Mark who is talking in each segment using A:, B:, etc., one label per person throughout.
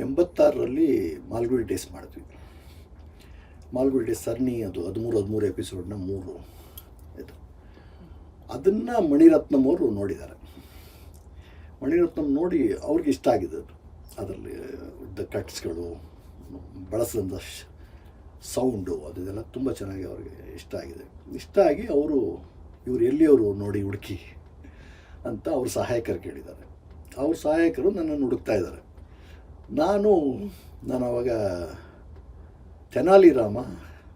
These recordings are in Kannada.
A: 86ರಲ್ಲಿ ಮಾಲ್ಗುಡಿ ಡೇಸ್ ಮಾಡಿದ್ವಿ. ಮಾಲ್ಗುಡಿ ಡೇಸ್ ಸರಣಿ, ಅದು 13 ಎಪಿಸೋಡ್ನ 3 ಇದು. ಅದನ್ನು ಮಣಿರತ್ನಂ ಅವರು ನೋಡಿದ್ದಾರೆ. ಮಣಿರತ್ನಂ ನೋಡಿ ಅವ್ರಿಗೆ ಇಷ್ಟ ಆಗಿದೆ ಅದು. ಅದರಲ್ಲಿ ಇದ್ದ ಕಟ್ಸ್ಗಳು, ಬಳಸಿದಂಥ ಸೌಂಡು, ಅದೆಲ್ಲ ತುಂಬ ಚೆನ್ನಾಗಿ ಅವ್ರಿಗೆ ಇಷ್ಟ ಆಗಿದೆ. ಇಷ್ಟ ಆಗಿ ಇವರು ಎಲ್ಲಿಯವರು ನೋಡಿ ಹುಡುಕಿ ಅಂತ ಅವ್ರ ಸಹಾಯಕರು ಕೇಳಿದ್ದಾರೆ. ಅವ್ರ ಸಹಾಯಕರು ನನ್ನನ್ನು ಹುಡುಕ್ತಾ ಇದ್ದಾರೆ. ನಾನು ಆವಾಗ ತೆನಾಲಿ ರಾಮ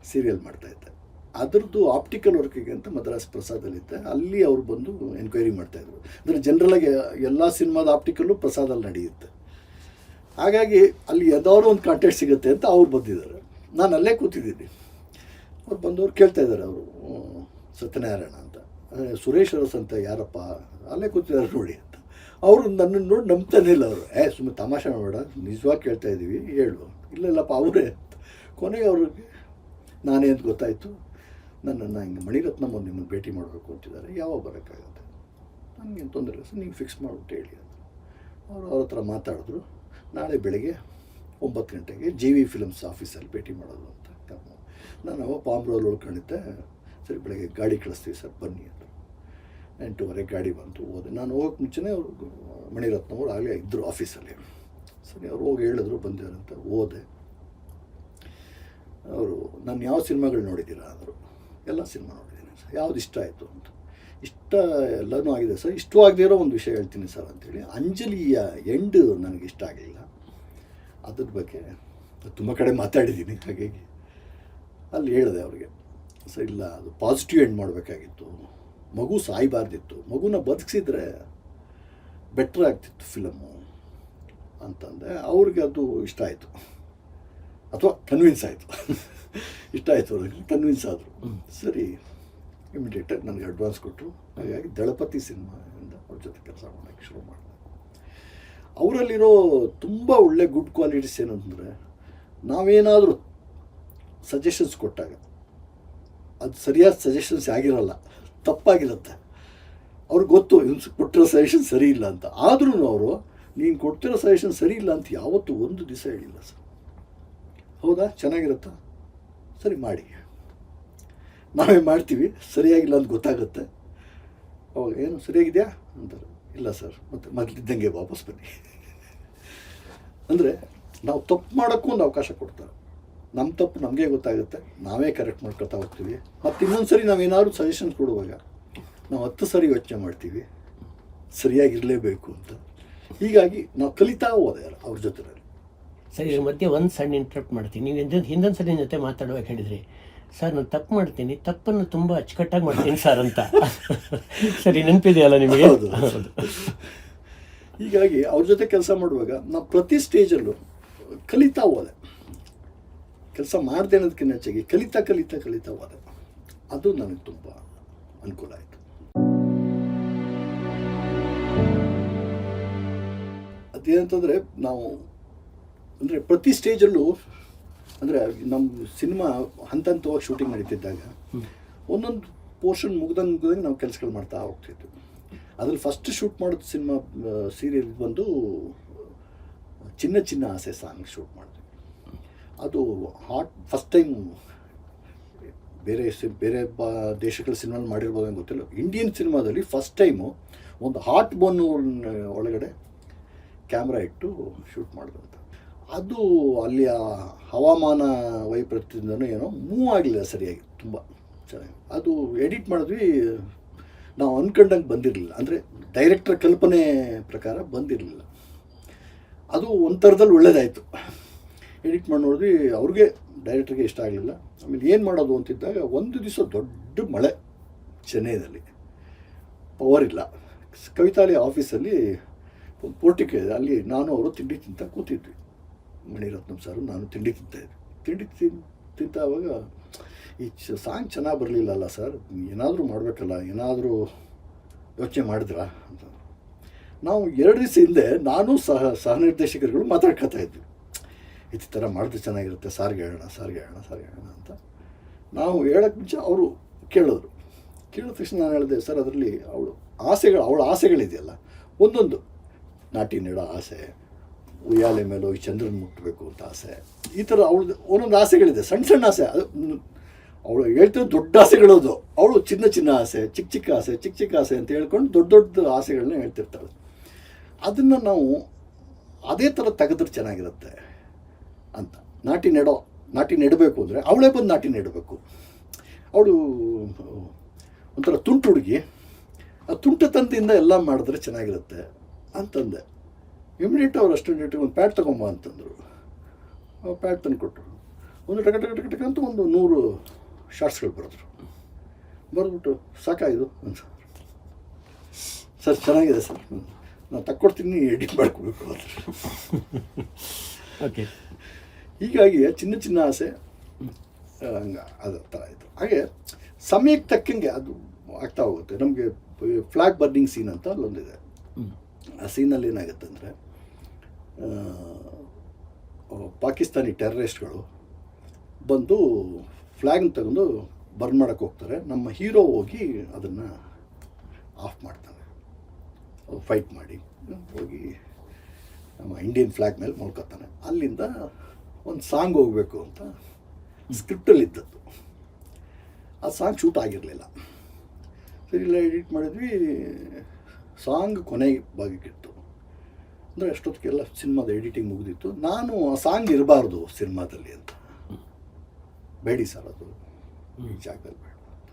A: ಸೀರಿಯಲ್ ಮಾಡ್ತಾಯಿದ್ದೆ. ಅದರದ್ದು ಆಪ್ಟಿಕಲ್ ವರ್ಕಿಗೆ ಅಂತ ಮದ್ರಾಸ್ ಪ್ರಸಾದಲ್ಲಿದ್ದೆ. ಅಲ್ಲಿ ಅವರು ಬಂದು ಎನ್ಕ್ವೈರಿ ಮಾಡ್ತಾಯಿದ್ರು. ಅಂದರೆ ಜನರಲಾಗಿ ಎಲ್ಲ ಸಿನಿಮಾದ ಆಪ್ಟಿಕಲ್ಲು ಪ್ರಸಾದಲ್ಲಿ ನಡೆಯುತ್ತೆ. ಹಾಗಾಗಿ ಅಲ್ಲಿ ಯಾವುದಾದ್ರು ಒಂದು ಕಾಂಟ್ಯಾಕ್ಟ್ ಸಿಗುತ್ತೆ ಅಂತ ಅವ್ರು ಬಂದಿದ್ದಾರೆ. ನಾನು ಅಲ್ಲೇ ಕೂತಿದ್ದೀನಿ. ಅವ್ರು ಬಂದವ್ರು ಕೇಳ್ತಾ ಇದ್ದಾರೆ, ಅವರು ಸತ್ಯನಾರಾಯಣ ಅಂತ, ಸುರೇಶ್ ಅರಸ್ ಅಂತ ಯಾರಪ್ಪ, ಅಲ್ಲೇ ಕೂತಿದ್ದಾರೆ ನೋಡಿ ಅಂತ. ಅವರು ನನ್ನನ್ನು ನೋಡಿ ನಂಬ್ತಾನೆ ಇಲ್ಲ. ಅವರು ಸುಮ್ಮನೆ ತಮಾಷೆ ಮಾಡಬೇಡ, ನಿಜವಾಗಿ ಕೇಳ್ತಾ ಇದ್ದೀವಿ, ಹೇಳು. ಇಲ್ಲಪ್ಪ ಅವರೇ ಅಂತ. ಕೊನೆಗೆ ಅವ್ರಿಗೆ ನಾನೇ ಅಂತ ಗೊತ್ತಾಯಿತು. ನನ್ನನ್ನು ಹಿಂಗೆ ಮಣಿರತ್ನಂ ಅವ್ರು ನಿಮ್ಮನ್ನು ಭೇಟಿ ಮಾಡಬೇಕು ಅಂತಿದ್ದಾರೆ, ಯಾವಾಗ ಬರೋಕ್ಕಾಗತ್ತೆ? ನನಗೇನು ತೊಂದರೆ ಇಲ್ಲ ಸರ್, ನೀವು ಫಿಕ್ಸ್ ಮಾಡಿಬಿಟ್ಟು ಹೇಳಿ ಅಂತ. ಅವ್ರ ಹತ್ರ ಮಾತಾಡಿದ್ರು. ನಾಳೆ ಬೆಳಗ್ಗೆ 9 ಗಂಟೆಗೆ JV ಫಿಲ್ಮ್ಸ್ ಆಫೀಸಲ್ಲಿ ಭೇಟಿ ಮಾಡೋದು ಅಂತ. ನಾನು ಅವಾಗ ಪಾಮ್ರೋಲ್ ಉಳ್ಕೊಂಡಿದ್ದೆ. ಸರಿ, ಬೆಳಗ್ಗೆ ಗಾಡಿ ಕಳಿಸ್ತೀವಿ ಸರ್, ಬನ್ನಿ ಅಂತ. 8:30 ಗಾಡಿ ಬಂತು. ಹೋದೆ. ನಾನು ಹೋಗೋಕ್ಕೆ ಮುಂಚೆನೇ ಅವರು ಮಣಿರತ್ನಂ ಅವರು ಆಗಲೇ ಇದ್ದರು ಆಫೀಸಲ್ಲಿ. ಸರಿ, ಅವ್ರು ಹೋಗಿ ಹೇಳಿದ್ರು ಬಂದಿದ್ದಾರೆ ಅಂತ. ಹೋದೆ. ಅವರು ನಾನು ಯಾವ ಸಿನಿಮಾಗಳು ನೋಡಿದ್ದೀರಾ ಅಂದರು. ಎಲ್ಲ ಸಿನಿಮಾ ನೋಡಿದ್ದೀನಿ ಸರ್. ಯಾವುದು ಇಷ್ಟ ಆಯಿತು ಅಂತ. ಇಷ್ಟ ಎಲ್ಲನೂ ಆಗಿದೆ ಸರ್. ಇಷ್ಟವಾಗದೇ ಇರೋ ಒಂದು ವಿಷಯ ಹೇಳ್ತೀನಿ ಸರ್ ಅಂಥೇಳಿ. ಅಂಜಲಿಯ ಎಂಡ್ ನನಗೆ ಇಷ್ಟ ಆಗಲಿಲ್ಲ. ಅದ್ರ ಬಗ್ಗೆ ತುಂಬ ಕಡೆ ಮಾತಾಡಿದ್ದೀನಿ. ಹಾಗಾಗಿ ಅಲ್ಲಿ ಹೇಳಿದೆ ಅವ್ರಿಗೆ, ಸರ್ ಇಲ್ಲ, ಅದು ಪಾಸಿಟಿವ್ ಎಂಡ್ ಮಾಡಬೇಕಾಗಿತ್ತು, ಮಗು ಸಾಯಬಾರ್ದಿತ್ತು, ಮಗುನ ಬದುಕಿಸಿದ್ರೆ ಬೆಟ್ರ್ ಆಗ್ತಿತ್ತು ಫಿಲಮು ಅಂತಂದೆ. ಅವ್ರಿಗೆ ಅದು ಇಷ್ಟ ಆಯಿತು, ಅಥವಾ ಕನ್ವಿನ್ಸ್ ಆಯಿತು. ಇಷ್ಟ ಆಯಿತು ಅವ್ರಿಗೆ, ಕನ್ವಿನ್ಸ್ ಆದರು. ಸರಿ, ಇಮಿಡಿಯೇಟಾಗಿ ನನಗೆ ಅಡ್ವಾನ್ಸ್ ಕೊಟ್ಟರು. ಹಾಗಾಗಿ ದಳಪತಿ ಸಿನಿಮಾದಿಂದ ಅವ್ರ ಜೊತೆ ಕೆಲಸ ಮಾಡೋಕ್ಕೆ ಶುರು ಮಾಡಿದೆ. ಅವರಲ್ಲಿರೋ ತುಂಬ ಒಳ್ಳೆ ಗುಡ್ ಕ್ವಾಲಿಟೀಸ್ ಏನಂತಂದರೆ, ನಾವೇನಾದರೂ ಸಜೆಷನ್ಸ್ ಕೊಟ್ಟಾಗ ಅದು ಸರಿಯಾದ ಸಜೆಷನ್ಸ್ ಆಗಿರೋಲ್ಲ, ತಪ್ಪಾಗಿರುತ್ತೆ. ಅವ್ರಿಗೆ ಗೊತ್ತು ಇವ್ನು ಕೊಟ್ಟಿರೋ ಸಜೆಷನ್ ಸರಿ ಇಲ್ಲ ಅಂತ. ಆದ್ರೂ ಅವರು ನೀನು ಕೊಡ್ತಿರೋ ಸಜೆಷನ್ ಸರಿ ಇಲ್ಲ ಅಂತ ಯಾವತ್ತೂ ಒಂದು ದಿವಸ ಹೇಳಿಲ್ಲ ಸರ್. ಹೌದಾ, ಚೆನ್ನಾಗಿರುತ್ತಾ, ಸರಿ ಮಾಡಿ, ನಾವೇ ಮಾಡ್ತೀವಿ, ಸರಿಯಾಗಿಲ್ಲ ಅಂತ ಗೊತ್ತಾಗುತ್ತೆ. ಅವಾಗ ಏನು ಸರಿಯಾಗಿದೆಯಾ ಅಂತಾರೆ. ಇಲ್ಲ ಸರ್, ಮತ್ತು ಮೊದಲಿದ್ದಂಗೆ ವಾಪಸ್ ಬನ್ನಿ. ಅಂದರೆ ನಾವು ತಪ್ಪು ಮಾಡೋಕ್ಕೂ ಒಂದು ಅವಕಾಶ ಕೊಡ್ತಾರೆ. ನಮ್ಮ ತಪ್ಪು ನಮಗೆ ಗೊತ್ತಾಗುತ್ತೆ, ನಾವೇ ಕರೆಕ್ಟ್ ಮಾಡ್ಕೊತಾ ಹೋಗ್ತೀವಿ. ಮತ್ತು ಇನ್ನೊಂದು ಸರಿ ನಾವೇನಾದ್ರು ಸಜೆಷನ್ಸ್ ಕೊಡುವಾಗ ನಾವು 10 ಸರಿ ಯೋಚನೆ ಮಾಡ್ತೀವಿ ಸರಿಯಾಗಿರಲೇಬೇಕು ಅಂತ. ಹೀಗಾಗಿ ನಾವು ಕಲಿತಾ ಹೋದೆ ಅವ್ರ ಜೊತೆಯಲ್ಲಿ.
B: ಸರಿ, ಇದ್ರ ಮಧ್ಯೆ ಒಂದು ಸಣ್ಣ ಇಂಟ್ರಪ್ಟ್ ಮಾಡ್ತೀನಿ. ನೀವು ಹಿಂದೊಂದು ಸರಿ ಜೊತೆ ಮಾತಾಡುವಾಗ ಹೇಳಿದ್ರಿ, ಸರ್ ನಾನು ತಪ್ಪು ಮಾಡ್ತೀನಿ, ತಪ್ಪನ್ನು ತುಂಬ ಅಚ್ಚುಕಟ್ಟಾಗಿ ಮಾಡ್ತೀನಿ ಸರ್ ಅಂತ. ಸರಿ, ನೆನಪಿದೆಯಲ್ಲ ನಿಮಗೆ?
A: ಹೌದು. ಹೀಗಾಗಿ ಅವ್ರ ಜೊತೆ ಕೆಲಸ ಮಾಡುವಾಗ ನಾವು ಪ್ರತಿ ಸ್ಟೇಜಲ್ಲೂ ಕಲಿತಾ ಹೋದೆ. ಕೆಲಸ ಮಾಡದೆ ಅನ್ನೋದಕ್ಕಿಂತ ಹೆಚ್ಚಾಗಿ ಕಲಿತಾ ಹೋದೆ. ಅದು ನನಗೆ ತುಂಬ ಅನುಕೂಲ ಆಯಿತು. ಅದೇನಂತಂದರೆ, ನಾವು ಅಂದರೆ ಪ್ರತಿ ಸ್ಟೇಜಲ್ಲೂ, ಅಂದರೆ ನಮ್ಮ ಸಿನಿಮಾ ಹಂತವಾಗಿ ಶೂಟಿಂಗ್ ನಡೀತಿದ್ದಾಗ ಒಂದೊಂದು ಪೋರ್ಷನ್ ಮುಗ್ದಂಗೆ ನಾವು ಕೆಲಸಗಳು ಮಾಡ್ತಾ ಹೋಗ್ತಿದ್ವಿ. ಅದ್ರಲ್ಲಿ ಫಸ್ಟ್ ಶೂಟ್ ಮಾಡೋದು ಸಿನಿಮಾ ಸೀರಿಯಲ್ ಬಂದು ಚಿನ್ನ ಆಸೆ ಸಾಂಗ್ ಶೂಟ್ ಮಾಡಿದ್ವಿ. ಅದು ಫಸ್ಟ್ ಟೈಮ್. ಬೇರೆ ದೇಶಗಳ ಸಿನಿಮಾ ಮಾಡಿರ್ಬೋದು ಅಂತ ಗೊತ್ತಿಲ್ಲ. ಇಂಡಿಯನ್ ಸಿನಿಮಾದಲ್ಲಿ ಫಸ್ಟ್ ಟೈಮು ಒಂದು ಹಾಟ್ ಬೋನ್ ಒಳಗಡೆ ಕ್ಯಾಮ್ರಾ ಇಟ್ಟು ಶೂಟ್ ಮಾಡಿದಂಥ. ಅದು ಅಲ್ಲಿಯ ಹವಾಮಾನ ವೈಪರೀತ್ಯದಿಂದನೂ ಏನೋ ಮೂವ್ ಆಗಲಿಲ್ಲ ಸರಿಯಾಗಿ, ತುಂಬ ಚೆನ್ನಾಗಿ. ಅದು ಎಡಿಟ್ ಮಾಡಿದ್ವಿ, ನಾವು ಅಂದ್ಕೊಂಡಂಗೆ ಬಂದಿರಲಿಲ್ಲ. ಅಂದರೆ ಡೈರೆಕ್ಟರ್ ಕಲ್ಪನೆ ಪ್ರಕಾರ ಬಂದಿರಲಿಲ್ಲ. ಅದು ಒಂಥರದಲ್ಲಿ ಒಳ್ಳೇದಾಯಿತು. ಎಡಿಟ್ ಮಾಡಿ ನೋಡಿದ್ವಿ, ಅವ್ರಿಗೆ ಡೈರೆಕ್ಟ್ರಿಗೆ ಇಷ್ಟ ಆಗಲಿಲ್ಲ. ಆಮೇಲೆ ಏನು ಮಾಡೋದು ಅಂತಿದ್ದಾಗ ಒಂದು ದಿವಸ ದೊಡ್ಡ ಮಳೆ ಚೆನ್ನೈನಲ್ಲಿ, ಪವರ್ ಇಲ್ಲ. ಕವಿತಾಲಿ ಆಫೀಸಲ್ಲಿ ಒಂದು ಪೋರ್ಟಿಕ್ ಇದೆ, ಅಲ್ಲಿ ನಾನು ಅವರು ತಿಂಡಿ ತಿಂತ ಕೂತಿದ್ವಿ. ಮಣಿರತ್ನಂ ಸರ್ ನಾನು ತಿಂಡಿ ತಿಂತಾಯಿದ್ವಿ. ತಿಂತ ಆವಾಗ ಈ ಸಾಂಗ್ ಚೆನ್ನಾಗಿ ಬರಲಿಲ್ಲಲ್ಲ ಸರ್, ಏನಾದರೂ ಮಾಡಬೇಕಲ್ಲ, ಏನಾದರೂ ಯೋಚನೆ ಮಾಡಿದ್ರಾ ಅಂತ. ನಾವು 2 ದಿವಸ ಹಿಂದೆ ನಾನು ಸಹ ನಿರ್ದೇಶಕರುಗಳು ಮಾತಾಡ್ಕೊತಾ ಇದ್ವಿ, ಈ ಥರ ಮಾಡಿದ್ರೆ ಚೆನ್ನಾಗಿರುತ್ತೆ, ಸಾರಿಗೆ ಹೇಳೋಣ ಅಂತ. ನಾವು ಹೇಳೋಕ್ಕೆ ಮುಂಚೆ ಅವರು ಕೇಳಿದ್ರು. ಕೇಳಿದ ತಕ್ಷಣ ನಾನು ಹೇಳಿದೆ, ಸರ್ ಅದರಲ್ಲಿ ಅವಳ ಆಸೆಗಳಿದೆಯಲ್ಲ, ಒಂದೊಂದು ನಾಟಿ ನೆಡೋ ಆಸೆ, ಉಯ್ಯಾಲೆ ಮೇಲೆ ಹೋಗಿ ಚಂದ್ರನ ಮುಟ್ಟಬೇಕು ಅಂತ ಆಸೆ. ಈ ಥರ ಅವಳದು ಒಂದೊಂದು ಆಸೆಗಳಿದೆ, ಸಣ್ಣ ಸಣ್ಣ ಆಸೆ. ಅದು ಅವಳು ಹೇಳ್ತಿರೋ ದೊಡ್ಡ ಆಸೆಗಳದು. ಅವಳು ಚಿನ್ನ ಚಿನ್ನ ಆಸೆ, ಚಿಕ್ಕ ಚಿಕ್ಕ ಆಸೆ, ಚಿಕ್ಕ ಚಿಕ್ಕ ಆಸೆ ಅಂತ ಹೇಳ್ಕೊಂಡು ದೊಡ್ಡ ದೊಡ್ಡ ಆಸೆಗಳನ್ನ ಹೇಳ್ತಿರ್ತಾಳೆ. ಅದನ್ನು ನಾವು ಅದೇ ಥರ ತೆಗೆದ್ರೆ ಚೆನ್ನಾಗಿರುತ್ತೆ ಅಂತ. ನಾಟಿ ನೆಡಬೇಕು ಅಂದರೆ ಅವಳೇ ಬಂದು ನಾಟಿ ನೆಡಬೇಕು. ಅವಳು ಒಂಥರ ತುಂಟು ಹುಡುಗಿ, ಆ ತುಂಟತನದಿಂದ ಎಲ್ಲ ಮಾಡಿದ್ರೆ ಚೆನ್ನಾಗಿರುತ್ತೆ ಅಂತಂದೆ. ಇಮಿಡಿಯೇಟ್ ಅವ್ರು ಅಷ್ಟೊಂದು ಒಂದು ಪ್ಯಾಡ್ ತೊಗೊಂಬ ಅಂತಂದರು. ಪ್ಯಾಡ್ ತಂದು ಕೊಟ್ಟರು. ಒಂದು ಟಕ ಅಂತ ಒಂದು 100 ಶಾರ್ಟ್ಸ್ಗಳು ಬರೆದ್ಬಿಟ್ಟು ಸಾಕಾಯಿತು ಅಂತ. ಸರ್ ಚೆನ್ನಾಗಿದೆ ಸರ್, ನಾನು ತಕ್ಕೊಡ್ತೀನಿ, ಎಡಿಟ್ ಮಾಡ್ಕೋಬೇಕು ಅಂತ.
B: ಓಕೆ.
A: ಹೀಗಾಗಿ ಚಿನ್ನ ಚಿನ್ನ ಆಸೆ ಹಂಗೆ ಅದು ಥರ ಆಯಿತು. ಹಾಗೆ ಸಮಯಕ್ಕೆ ತಕ್ಕಂಗೆ ಅದು ಆಗ್ತಾ ಹೋಗುತ್ತೆ. ನಮಗೆ ಫ್ಲ್ಯಾಗ್ ಬರ್ನಿಂಗ್ ಸೀನ್ ಅಂತ ಅಲ್ಲೊಂದಿದೆ. ಆ ಸೀನಲ್ಲಿ ಏನಾಗುತ್ತೆ ಅಂದರೆ, ಪಾಕಿಸ್ತಾನಿ ಟೆರರಿಸ್ಟ್ಗಳು ಬಂದು ಫ್ಲ್ಯಾಗ್ನ ತಗೊಂಡು ಬರ್ನ್ ಮಾಡೋಕ್ಕೆ ಹೋಗ್ತಾರೆ. ನಮ್ಮ ಹೀರೋ ಹೋಗಿ ಅದನ್ನು ಆಫ್ ಮಾಡ್ತಾನೆ. ಫೈಟ್ ಮಾಡಿ ಹೋಗಿ ನಮ್ಮ ಇಂಡಿಯನ್ ಫ್ಲ್ಯಾಗ್ ಮೇಲೆ ಮಲ್ಕೋತಾನೆ. ಅಲ್ಲಿಂದ ಒಂದು ಸಾಂಗ್ ಹೋಗಬೇಕು ಅಂತ ಸ್ಕ್ರಿಪ್ಟಲ್ಲಿ ಇದ್ದದ್ದು. ಆ ಸಾಂಗ್ ಶೂಟ್ ಆಗಿರಲಿಲ್ಲ. ಸರಿ, ಇಲ್ಲ ಎಡಿಟ್ ಮಾಡಿದ್ವಿ. ಸಾಂಗ್ ಕೊನೆ ಭಾಗಕ್ಕಿತ್ತು. ಅಂದರೆ ಅಷ್ಟೊತ್ತಿಗೆಲ್ಲ ಸಿನಿಮಾದ ಎಡಿಟಿಂಗ್ ಮುಗಿದಿತ್ತು. ನಾನು ಆ ಸಾಂಗ್ ಇರಬಾರ್ದು ಸಿನಿಮಾದಲ್ಲಿ ಅಂತ, ಬೇಡಿ ಸರ್ ಅದು ಈ ಜಾಗದಲ್ಲಿ ಬೇಡ ಅಂತ.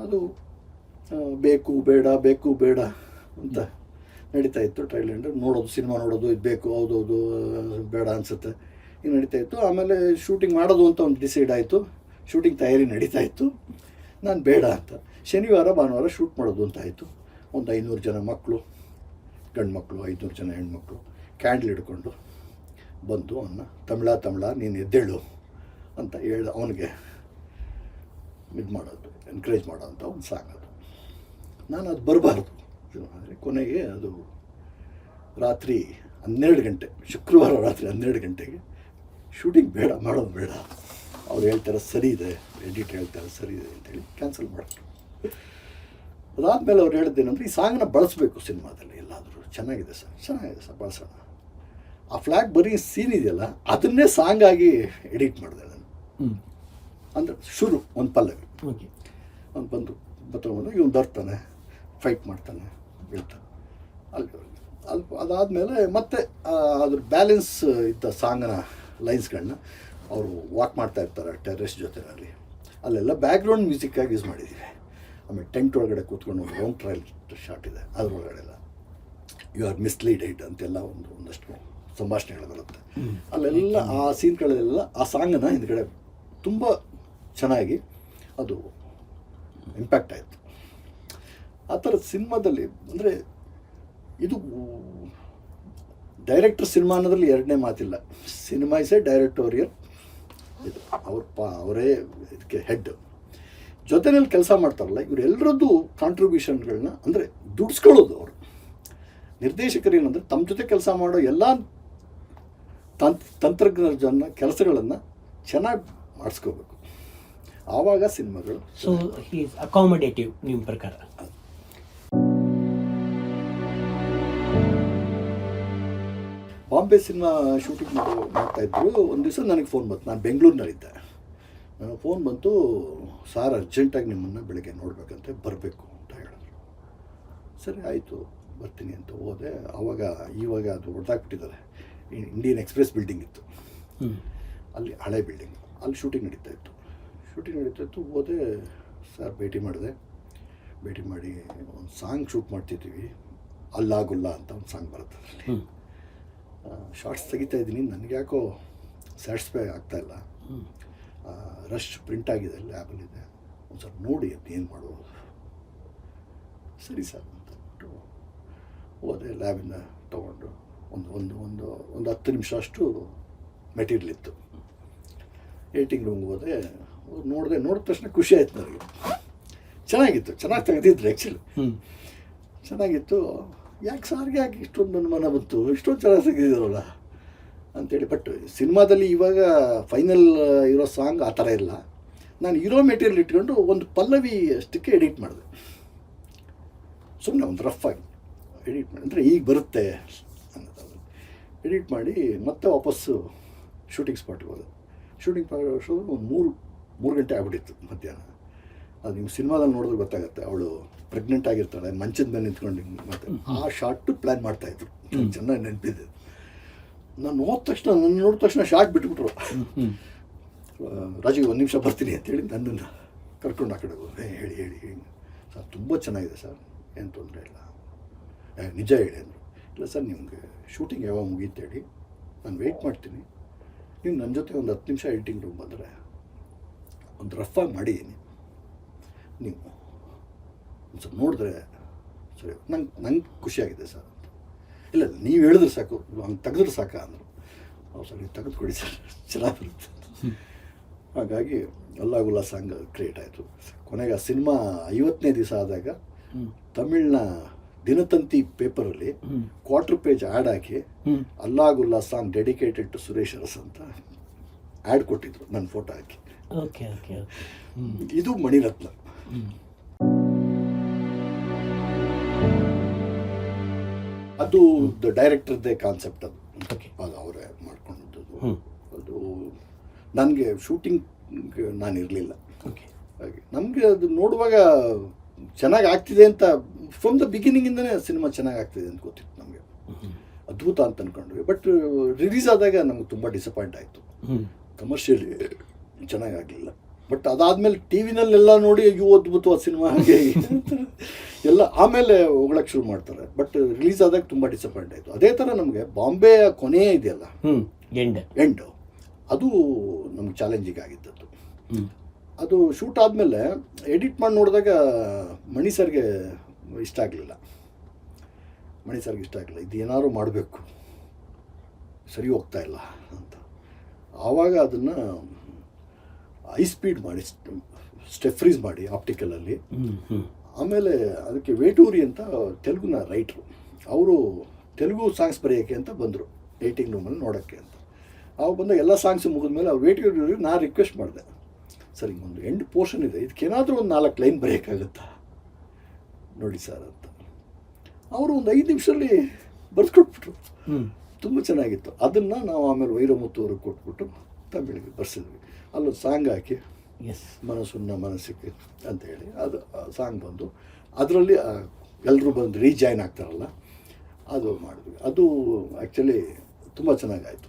A: ಅದು ಬೇಕು ಬೇಡ ಅಂತ ನಡೀತಾ ಇತ್ತು. ಟ್ರೈಲರ್ ನೋಡೋದು, ಸಿನಿಮಾ ನೋಡೋದು, ಇದು ಬೇಕು, ಹೌದೌದು, ಬೇಡ ಅನಿಸುತ್ತೆ, ಈಗ ನಡೀತಾ ಇತ್ತು. ಆಮೇಲೆ ಶೂಟಿಂಗ್ ಮಾಡೋದು ಅಂತ ಒಂದು ಡಿಸೈಡ್ ಆಯಿತು. ಶೂಟಿಂಗ್ ತಯಾರಿ ನಡೀತಾ ಇತ್ತು. ನಾನು ಬೇಡ ಅಂತ, ಶನಿವಾರ ಭಾನುವಾರ ಶೂಟ್ ಮಾಡೋದು ಅಂತ ಆಯಿತು. ಒಂದು 500 ಜನ ಮಕ್ಕಳು, ಗಂಡು ಮಕ್ಕಳು, 500 ಜನ ಹೆಣ್ಮಕ್ಳು ಕ್ಯಾಂಡ್ಲ್ ಹಿಡ್ಕೊಂಡು ಬಂದು ಅವನ್ನ ತಮಿಳ ನೀನು ಎದ್ದೇಳು ಅಂತ ಹೇಳಿ ಅವನಿಗೆ ಇದು ಮಾಡೋದು, ಎನ್ಕರೇಜ್ ಮಾಡೋಂಥ ಒಂದು ಸಾಂಗ್ ಅದು. ನಾನು ಅದು ಬರಬಾರ್ದು. ಆದರೆ ಕೊನೆಗೆ ಅದು ರಾತ್ರಿ 12 ಗಂಟೆ, ಶುಕ್ರವಾರ ರಾತ್ರಿ 12 ಗಂಟೆಗೆ ಶೂಟಿಂಗ್ ಮಾಡೋದು ಬೇಡ, ಅವ್ರು ಹೇಳ್ತಾರೆ ಸರಿ ಇದೆ, ಎಡಿಟ್ ಹೇಳ್ತಾರೆ ಸರಿ ಇದೆ ಅಂತೇಳಿ ಕ್ಯಾನ್ಸಲ್ ಮಾಡಿದ್ರು. ಅದಾದಮೇಲೆ ಅವ್ರು ಹೇಳಿದ್ದೇನೆಂದರೆ, ಈ ಸಾಂಗ್ನ ಬಳಸಬೇಕು ಸಿನಿಮಾದಲ್ಲಿ ಎಲ್ಲಾದರೂ, ಚೆನ್ನಾಗಿದೆ ಸರ್ ಬಳಸೋಣ. ಆ ಫ್ಲ್ಯಾಗ್ ಬರೀ ಸೀನ್ ಇದೆಯಲ್ಲ, ಅದನ್ನೇ ಸಾಂಗ್ ಆಗಿ ಎಡಿಟ್ ಮಾಡಿದೆ ನಾನು. ಅಂದರೆ ಶುರು ಒಂದು ಪಲ್ಲವಿ, ಅವ್ನು ಬಂದು ಇವನು ಬರ್ತಾನೆ, ಫೈಟ್ ಮಾಡ್ತಾನೆ, ಬೀಳ್ತಾನೆ, ಅದಾದಮೇಲೆ ಮತ್ತೆ ಅದ್ರ ಬ್ಯಾಲೆನ್ಸ್ ಇದ್ದ ಸಾಂಗ್ನ ಲೈನ್ಸ್ಗಳನ್ನ ಅವರು ವಾಕ್ ಮಾಡ್ತಾ ಇರ್ತಾರೆ ಟೆರ್ರರಿಸ್ಟ್ ಜೊತೆನಲ್ಲಿ. ಅಲ್ಲೆಲ್ಲ ಬ್ಯಾಕ್ಗ್ರೌಂಡ್ ಮ್ಯೂಸಿಕ್ಕಾಗಿ ಯೂಸ್ ಮಾಡಿದ್ದೀವಿ. ಆಮೇಲೆ ಟೆಂಟ್ ಒಳಗಡೆ ಕೂತ್ಕೊಂಡು ಒಂದು ಲಾಂಗ್ ಟ್ರಯಲ್ ಶಾಟ್ ಇದೆ, ಅದ್ರೊಳಗಡೆಲ್ಲ ಯು ಆರ್ ಮಿಸ್ಲೀಡೆಡ್ ಅಂತೆಲ್ಲ ಒಂದಷ್ಟು ಸಂಭಾಷಣೆಗಳು ಬರುತ್ತೆ. ಅಲ್ಲೆಲ್ಲ ಆ ಸೀನ್ಗಳಲ್ಲೆಲ್ಲ ಆ ಸಾಂಗನ್ನು ಹಿಂದ್ಗಡೆ ತುಂಬ ಚೆನ್ನಾಗಿ ಅದು ಇಂಪ್ಯಾಕ್ಟ್ ಆಯಿತು. ಆ ಥರದ ಸಿನಿಮಾದಲ್ಲಿ ಅಂದರೆ ಇದು ಡೈರೆಕ್ಟರ್ ಸಿನಿಮಾ ಅನ್ನೋದ್ರಲ್ಲಿ ಎರಡನೇ ಮಾತಿಲ್ಲ. ಸಿನಿಮಾ ಇಸ್ ಎ ಡೈರೆಕ್ಟೋರಿಯಲ್, ಇದು ಅವರೇ ಇದಕ್ಕೆ ಹೆಡ್. ಜೊತೆಯಲ್ಲಿ ಕೆಲಸ ಮಾಡ್ತಾರಲ್ಲ ಇವರೆಲ್ಲರದ್ದು ಕಾಂಟ್ರಿಬ್ಯೂಷನ್ಗಳನ್ನ ಅಂದರೆ ದುಡಿಸ್ಕೊಳ್ಳೋದು. ಅವರು ನಿರ್ದೇಶಕರು ಏನಂದರೆ ತಮ್ಮ ಜೊತೆ ಕೆಲಸ ಮಾಡೋ ಎಲ್ಲ ತಂತ್ರಜ್ಞರ ಕೆಲಸಗಳನ್ನು ಚೆನ್ನಾಗಿ ಮಾಡಿಸ್ಕೋಬೇಕು, ಆವಾಗ ಸಿನಿಮಾಗಳು.
B: ಸೊ ಹಿ ಈಸ್ ಅಕಾಮಡೇಟಿವ್ ನಿಮ್ಮ ಪ್ರಕಾರ.
A: ಬಾಂಬೆ ಸಿನಿಮಾ ಶೂಟಿಂಗ್ ಮಾಡ್ತಾಯಿದ್ರು. ಒಂದು ದಿವಸ ನನಗೆ ಫೋನ್ ಬಂತು, ನಾನು ಬೆಂಗಳೂರಿನಲ್ಲಿದ್ದೆ. ನನಗೆ ಫೋನ್ ಬಂತು, ಸಾರ್ ಅರ್ಜೆಂಟಾಗಿ ನಿಮ್ಮನ್ನು ಬೆಳಗ್ಗೆ ನೋಡಬೇಕಂತೆ, ಬರಬೇಕು ಅಂತ ಹೇಳಿದ್ರು. ಸರಿ ಆಯಿತು ಬರ್ತೀನಿ ಅಂತ ಹೋದೆ. ಇವಾಗ ಅದು ಹೊಡೆದಾಕ್ಬಿಟ್ಟಿದ್ದಾರೆ. ಇಂಡಿಯನ್ ಎಕ್ಸ್ಪ್ರೆಸ್ ಬಿಲ್ಡಿಂಗ್ ಇತ್ತು ಅಲ್ಲಿ, ಹಳೆ ಬಿಲ್ಡಿಂಗ್, ಅಲ್ಲಿ ಶೂಟಿಂಗ್ ನಡೀತಾ ಇತ್ತು. ಹೋದೆ, ಸರ್ ಭೇಟಿ ಮಾಡಿ ಒಂದು ಸಾಂಗ್ ಶೂಟ್ ಮಾಡ್ತಿದ್ದೀವಿ, ಅಲ್ಲಾಗುಲ್ಲ ಅಂತ ಒಂದು ಸಾಂಗ್ ಬರುತ್ತೆ ಅದರಲ್ಲಿ. ಶಾರ್ಟ್ಸ್ ತೆಗಿತಾ ಇದ್ದೀನಿ, ನನಗೆ ಯಾಕೋ ಸ್ಯಾಟಿಸ್ಫೈ ಆಗ್ತಾಯಿಲ್ಲ. ರಶ್ ಪ್ರಿಂಟ್ ಆಗಿದೆ, ಲ್ಯಾಬಲ್ಲಿದೆ, ಒಂದು ಸ್ವಲ್ಪ ನೋಡಿ ಅದು ಏನು ಮಾಡೋದು. ಸರಿ ಸರ್ ಅಂತ ಹೋದೆ. ಲ್ಯಾಬಿಂದ ತೊಗೊಂಡು ಒಂದು 10 ನಿಮಿಷ ಅಷ್ಟು ಮೆಟೀರಿಯಲ್ ಇತ್ತು. ಏಟಿಂಗ್ ರೂಮ್ಗೆ ಹೋದೆ, ನೋಡಿದ ತಕ್ಷಣ ಖುಷಿ ಆಯ್ತು ನನಗೆ. ಚೆನ್ನಾಗಿ ತೆಗೆದಿದ್ರು ಆ್ಯಕ್ಚುಲಿ, ಚೆನ್ನಾಗಿತ್ತು. ಯಾಕೆ ಇಷ್ಟೊಂದು ಅನುಮಾನ ಬಂತು, ಇಷ್ಟೊಂದು ಚೆನ್ನಾಗಿ ತೆಗೆದಿದ್ದಾರಲ್ಲ ಅಂಥೇಳಿ. ಬಟ್ ಸಿನಿಮಾದಲ್ಲಿ ಇವಾಗ ಫೈನಲ್ ಇರೋ ಸಾಂಗ್ ಆ ಥರ ಇಲ್ಲ. ನಾನು ಇರೋ ಮೆಟೀರಿಯಲ್ ಇಟ್ಕೊಂಡು ಒಂದು ಪಲ್ಲವಿ ಅಷ್ಟಕ್ಕೆ ಎಡಿಟ್ ಮಾಡಿದೆ, ಸುಮ್ಮನೆ ಒಂದು ರಫ್ ಆಗಿ ಎಡಿಟ್ ಮಾಡಿ, ಅಂದರೆ ಈಗ ಬರುತ್ತೆ ಅನ್ನೋದು. ಎಡಿಟ್ ಮಾಡಿ ಮತ್ತೆ ವಾಪಸ್ಸು ಶೂಟಿಂಗ್ ಸ್ಪಾಟ್ಗೆ ಹೋದೆ. ಶೂಟಿಂಗ್ ಸ್ಪಾಟ್ ಒಂದು ಮೂರು ಗಂಟೆ ಆಗ್ಬಿಟ್ಟಿತ್ತು ಮಧ್ಯಾಹ್ನ. ಅದು ನೀವು ಸಿನಿಮಾದಲ್ಲಿ ನೋಡಿದ್ರೆ ಗೊತ್ತಾಗುತ್ತೆ, ಅವಳು ಪ್ರೆಗ್ನೆಂಟ್ ಆಗಿರ್ತಾಳೆ, ಮಂಚದ ಮೇಲೆ ನಿಂತ್ಕೊಂಡು ಮತ್ತೆ ಆ ಶಾರ್ಟು ಪ್ಲ್ಯಾನ್ ಮಾಡ್ತಾಯಿದ್ರು. ಚೆನ್ನಾಗಿ ನೆನಪಿದೆ. ನಾನು ನೋಡಿದ ತಕ್ಷಣ ಶಾರ್ಟ್ ಬಿಟ್ಬಿಟ್ರು. ರಾಜೀವ್ 1 ನಿಮಿಷ ಬರ್ತೀನಿ ಅಂತೇಳಿ ನನ್ನನ್ನು ಕರ್ಕೊಂಡು ಆ ಕಡೆ ಹೋದೆ. ಹೇಳಿ ಸರ್ ತುಂಬ ಚೆನ್ನಾಗಿದೆ ಸರ್, ಏನು ತೊಂದರೆ ಇಲ್ಲ, ನಿಜ ಹೇಳಿ ಅಂದರು. ಇಲ್ಲ ಸರ್ ನಿಮಗೆ ಶೂಟಿಂಗ್ ಯಾವಾಗ ಮುಗೀತು ಹೇಳಿ, ನಾನು ವೆಯ್ಟ್ ಮಾಡ್ತೀನಿ, ನೀವು ನನ್ನ ಜೊತೆ ಒಂದು 10 ನಿಮಿಷ ಎಡಿಟಿಂಗ್ ರೂಮ್ ಬಂದರೆ ಒಂದು ರಫಾಗಿ ಮಾಡಿದ್ದೀನಿ, ನೀವು ಒಂದು ಸ್ವಲ್ಪ ನೋಡಿದ್ರೆ ಸರಿ, ನಂಗೆ ಖುಷಿಯಾಗಿದೆ ಸರ್ ಅಂತ. ಇಲ್ಲ ನೀವು ಹೇಳಿದ್ರೆ ಸಾಕು, ಹಂಗೆ ತೆಗೆದ್ರೆ ಸಾಕ ಅಂದರು. ಹೌದು ಸರ್, ನೀವು ತೆಗೆದು ಕೊಡಿ ಸರ್, ಚೆನ್ನಾಗಿ ಬರುತ್ತೆ. ಹಾಗಾಗಿ ಅಲ್ಲಾಗುಲ್ಲ ಸಾಂಗ್ ಕ್ರಿಯೇಟ್ ಆಯಿತು. ಕೊನೆಗೆ ಆ ಸಿನಿಮಾ 50ನೇ ದಿವಸ ಆದಾಗ ತಮಿಳ್ನ ದಿನತಂತಿ ಪೇಪರಲ್ಲಿ 1/4 ಪೇಜ್ ಆ್ಯಡ್ ಹಾಕಿ ಅಲ್ಲಾಗುಲ್ಲ song dedicated to Suresh Urs ಅಂತ ಆ್ಯಡ್ ಕೊಟ್ಟಿದ್ರು, ನನ್ನ ಫೋಟೋ ಹಾಕಿ.
B: ಓಕೆ ಓಕೆ
A: ಇದು ಮಣಿರತ್ನ. ಅದು ಡೈರೆಕ್ಟರ್ದೇ ಕಾನ್ಸೆಪ್ಟ್. ಅದು ಅವರೇ ಮಾಡ್ಕೊಂಡಿದ್ದು. ಅದು ನನಗೆ ಶೂಟಿಂಗ್ ನಾನು ಇರಲಿಲ್ಲ. ಹಾಗೆ ನಮಗೆ ಅದು ನೋಡುವಾಗ ಚೆನ್ನಾಗಿ ಆಗ್ತಿದೆ ಅಂತ ಫ್ರಮ್ ದ ಬಿಗಿನಿಂಗಿಂದನೇ ಸಿನಿಮಾ ಚೆನ್ನಾಗಿ ಆಗ್ತಿದೆ ಅಂತ ಗೊತ್ತಿತ್ತು ನಮಗೆ, ಅದ್ಭುತ ಅಂತ ಅಂದ್ಕೊಂಡ್ವಿ. ಬಟ್ ರಿಲೀಸ್ ಆದಾಗ ನಮ್ಗೆ ತುಂಬ ಡಿಸಪಾಯಿಂಟ್ ಆಯಿತು, ಕಮರ್ಷಿಯಲಿ ಚೆನ್ನಾಗಾಗಲಿಲ್ಲ. ಬಟ್ ಅದಾದಮೇಲೆ ಟಿ ವಿನಲ್ಲೆಲ್ಲ ನೋಡಿ ಇವು ಅದ್ಭುತವಾದ ಸಿನಿಮಾ ಹಾಗೆ ಎಲ್ಲ ಆಮೇಲೆ ಹೊಗಳಕ್ಕೆ ಶುರು ಮಾಡ್ತಾರೆ. ಬಟ್ ರಿಲೀಸ್ ಆದಾಗ ತುಂಬ ಡಿಸಪಾಯಿಂಟ್ ಆಯಿತು. ಅದೇ ಥರ ನಮಗೆ ಬಾಂಬೆಯ ಕೊನೆಯೇ ಇದೆಯಲ್ಲ, ಎಂಡ್, ಅದು ನಮ್ಗೆ ಚಾಲೆಂಜಿಂಗ್ ಆಗಿದ್ದದ್ದು. ಅದು ಶೂಟ್ ಆದಮೇಲೆ ಎಡಿಟ್ ಮಾಡಿ ನೋಡಿದಾಗ ಮಣಿ ಸರ್ಗೆ ಇಷ್ಟ ಆಗಲಿಲ್ಲ. ಇದು ಏನಾದ್ರು ಮಾಡಬೇಕು, ಸರಿ ಹೋಗ್ತಾ ಇಲ್ಲ ಅಂತ. ಆವಾಗ ಅದನ್ನು ಹೈ ಸ್ಪೀಡ್ ಮಾಡಿ ಸ್ಟೆಪ್ ಫ್ರೀಸ್ ಮಾಡಿ ಆಪ್ಟಿಕಲಲ್ಲಿ. ಆಮೇಲೆ ಅದಕ್ಕೆ ವೇಟೂರಿ ಅಂತ ತೆಲುಗುನ ರೈಟ್ರು, ಅವರು ತೆಲುಗು ಸಾಂಗ್ಸ್ ಬರೆಯೋಕ್ಕೆ ಅಂತ ಬಂದರು ಏಟಿಂಗ್ ರೂಮಲ್ಲಿ ನೋಡೋಕ್ಕೆ ಅಂತ. ಅವಾಗ ಬಂದಾಗ ಎಲ್ಲ ಸಾಂಗ್ಸ್ ಮುಗಿದ್ಮೇಲೆ ಅವ್ರು ವೇಟೂರಿ ನಾನು ರಿಕ್ವೆಸ್ಟ್ ಮಾಡಿದೆ, ಸರ್ ಹಿಂಗೊಂದು ಎಂಡ್ ಪೋರ್ಷನ್ ಇದೆ, ಇದಕ್ಕೇನಾದರೂ ಒಂದು 4 ಲೈನ್ ಬರೆಯೋಕ್ಕಾಗತ್ತಾ ನೋಡಿ ಸರ್ ಅಂತ. ಅವರು ಒಂದು 5 ನಿಮಿಷದಲ್ಲಿ ಬರೆದುಕೊಟ್ಬಿಟ್ರು. ತುಂಬ ಚೆನ್ನಾಗಿತ್ತು. ಅದನ್ನು ನಾವು ಆಮೇಲೆ ವೈರಮುತ್ತು ಅವ್ರಿಗೆ ಕೊಟ್ಬಿಟ್ಟು ತಮಿಳಿಗೆ ಬರ್ಸಿದ್ವಿ. ಅಲ್ಲೊಂದು ಸಾಂಗ್ ಹಾಕಿ ಮನಸ್ಸುನ್ನ ಮನಸ್ಸಿಗೆ ಅಂತೇಳಿ ಅದು ಸಾಂಗ್ ಬಂದು ಅದರಲ್ಲಿ ಎಲ್ಲರೂ ಬಂದು ರೀಜಾಯ್ನ್ ಆಗ್ತಾರಲ್ಲ, ಅದು ಮಾಡಿದ್ವಿ. ಅದು ಆ್ಯಕ್ಚುಲಿ ತುಂಬ ಚೆನ್ನಾಗಾಯಿತು.